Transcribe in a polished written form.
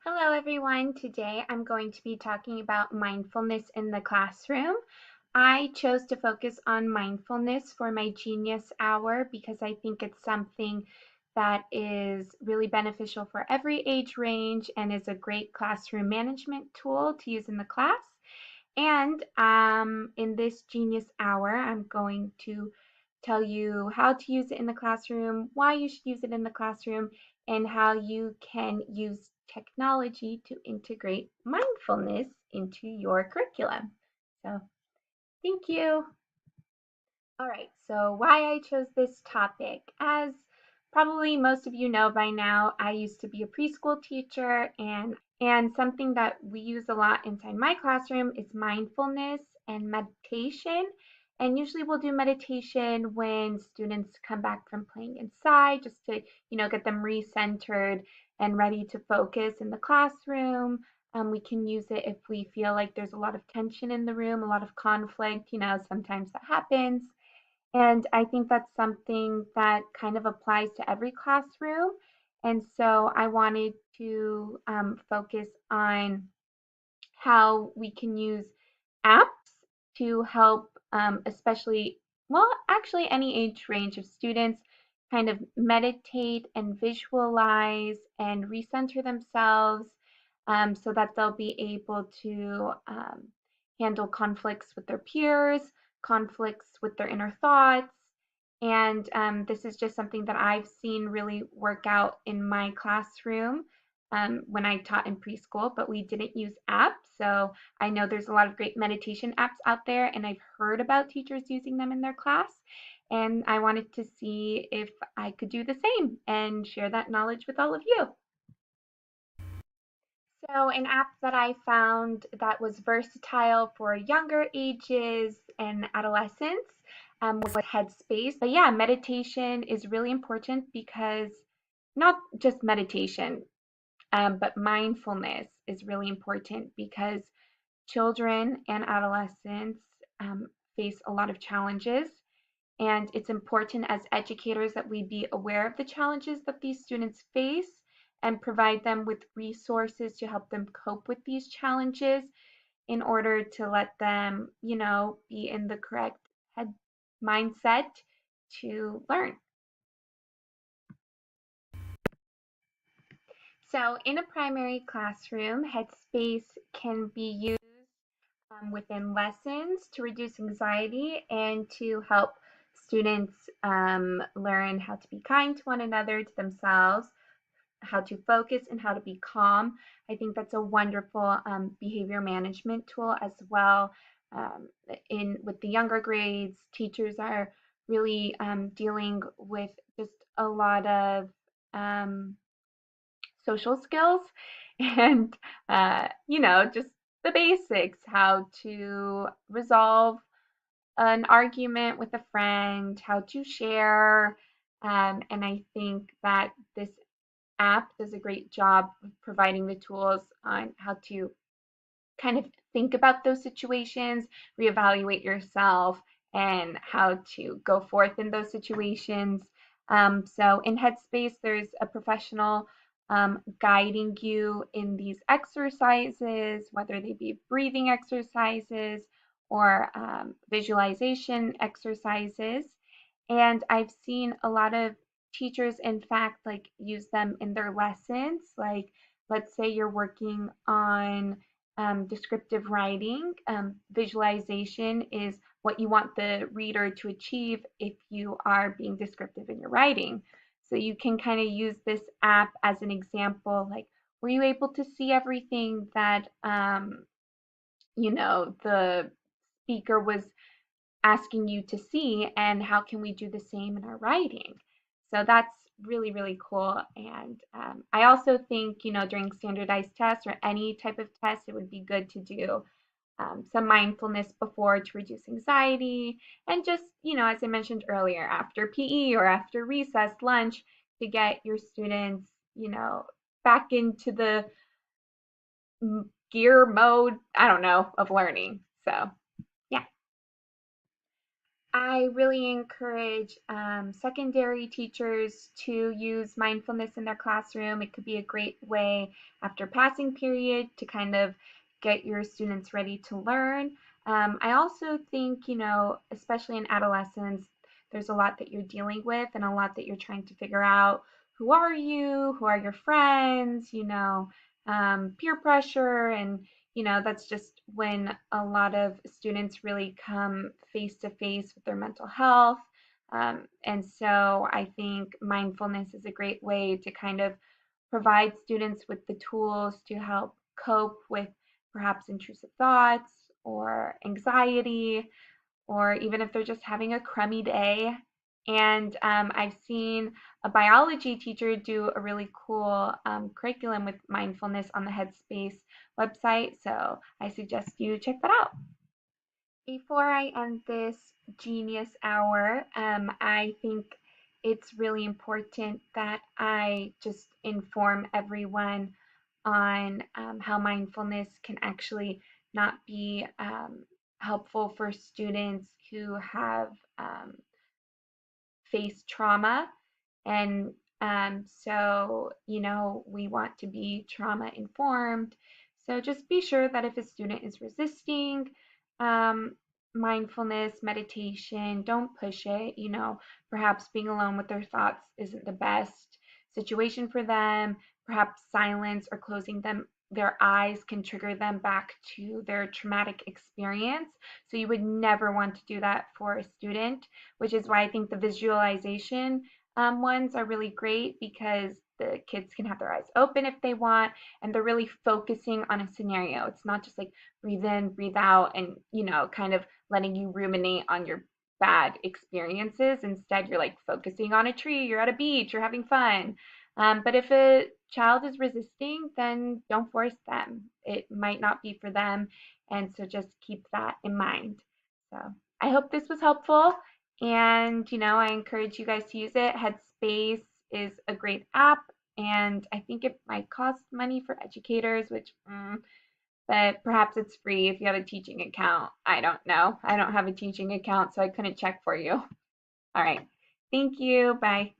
Hello, everyone. Today I'm going to be talking about mindfulness in the classroom. I chose to focus on mindfulness for my Genius Hour because I think it's something that is really beneficial for every age range and is a great classroom management tool to use in the class. And in this Genius Hour, I'm going to tell you how to use it in the classroom, why you should use it in the classroom, and how you can use technology to integrate mindfulness into your curriculum. So, thank you. All right, so why I chose this topic. As probably most of you know by now, I used to be a preschool teacher, and something that we use a lot inside my classroom is mindfulness and meditation. And usually we'll do meditation when students come back from playing inside just to, get them recentered and ready to focus in the classroom. We can use it if we feel like there's a lot of tension in the room, a lot of conflict, sometimes that happens. And I think that's something that kind of applies to every classroom. And so I wanted to focus on how we can use apps to help, especially, well, actually, any age range of students kind of meditate and visualize and recenter themselves so that they'll be able to handle conflicts with their peers, conflicts with their inner thoughts. And this is just something that I've seen really work out in my classroom when I taught in preschool, but we didn't use apps. So I know there's a lot of great meditation apps out there, and I've heard about teachers using them in their class. And I wanted to see if I could do the same and share that knowledge with all of you. So, an app that I found that was versatile for younger ages and adolescents was Headspace. But yeah, meditation is really important because not just meditation, but mindfulness is really important because children and adolescents face a lot of challenges. And it's important as educators that we be aware of the challenges that these students face and provide them with resources to help them cope with these challenges in order to let them, be in the correct head mindset to learn. So, in a primary classroom, Headspace can be used within lessons to reduce anxiety and to help students learn how to be kind to one another, to themselves, how to focus, and how to be calm. I think that's a wonderful behavior management tool as well. In with the younger grades, teachers are really dealing with just a lot of social skills and just the basics, how to resolve an argument with a friend, how to share. And I think that this app does a great job of providing the tools on how to kind of think about those situations, reevaluate yourself, and how to go forth in those situations. So in Headspace, there's a professional guiding you in these exercises, whether they be breathing exercises or visualization exercises. And I've seen a lot of teachers, in fact, like use them in their lessons. Like, let's say you're working on descriptive writing. Visualization is what you want the reader to achieve if you are being descriptive in your writing. So you can kind of use this app as an example, like, were you able to see everything that, the speaker was asking you to see, and how can we do the same in our writing? So that's really, really cool. And I also think, during standardized tests or any type of test, it would be good to do some mindfulness before to reduce anxiety. And just, as I mentioned earlier, after PE or after recess, lunch, to get your students, back into the gear mode, I don't know, of learning. So, yeah. I really encourage secondary teachers to use mindfulness in their classroom. It could be a great way after passing period to kind of get your students ready to learn. I also think, especially in adolescence, there's a lot that you're dealing with and a lot that you're trying to figure out. Who are you? Who are your friends? Peer pressure and that's just when a lot of students really come face to face with their mental health. And so I think mindfulness is a great way to kind of provide students with the tools to help cope with perhaps intrusive thoughts or anxiety, or even if they're just having a crummy day. And I've seen a biology teacher do a really cool curriculum with mindfulness on the Headspace website. So I suggest you check that out. Before I end this Genius Hour, I think it's really important that I just inform everyone on how mindfulness can actually not be helpful for students who have faced trauma. And we want to be trauma informed. So just be sure that if a student is resisting um, mindfulness, meditation, don't push it. Perhaps being alone with their thoughts isn't the best situation for them. Perhaps silence or closing their eyes can trigger them back to their traumatic experience. So you would never want to do that for a student, which is why I think the visualization ones are really great because the kids can have their eyes open if they want, and they're really focusing on a scenario. It's not just like breathe in, breathe out, and kind of letting you ruminate on your bad experiences. Instead, you're like focusing on a tree, you're at a beach, you're having fun. But if a child is resisting, then don't force them. It might not be for them, and so just keep that in mind. So I hope this was helpful. And, I encourage you guys to use it. Headspace is a great app, and I think it might cost money for educators, but perhaps it's free if you have a teaching account. I don't know. I don't have a teaching account, so I couldn't check for you. All right. Thank you. Bye.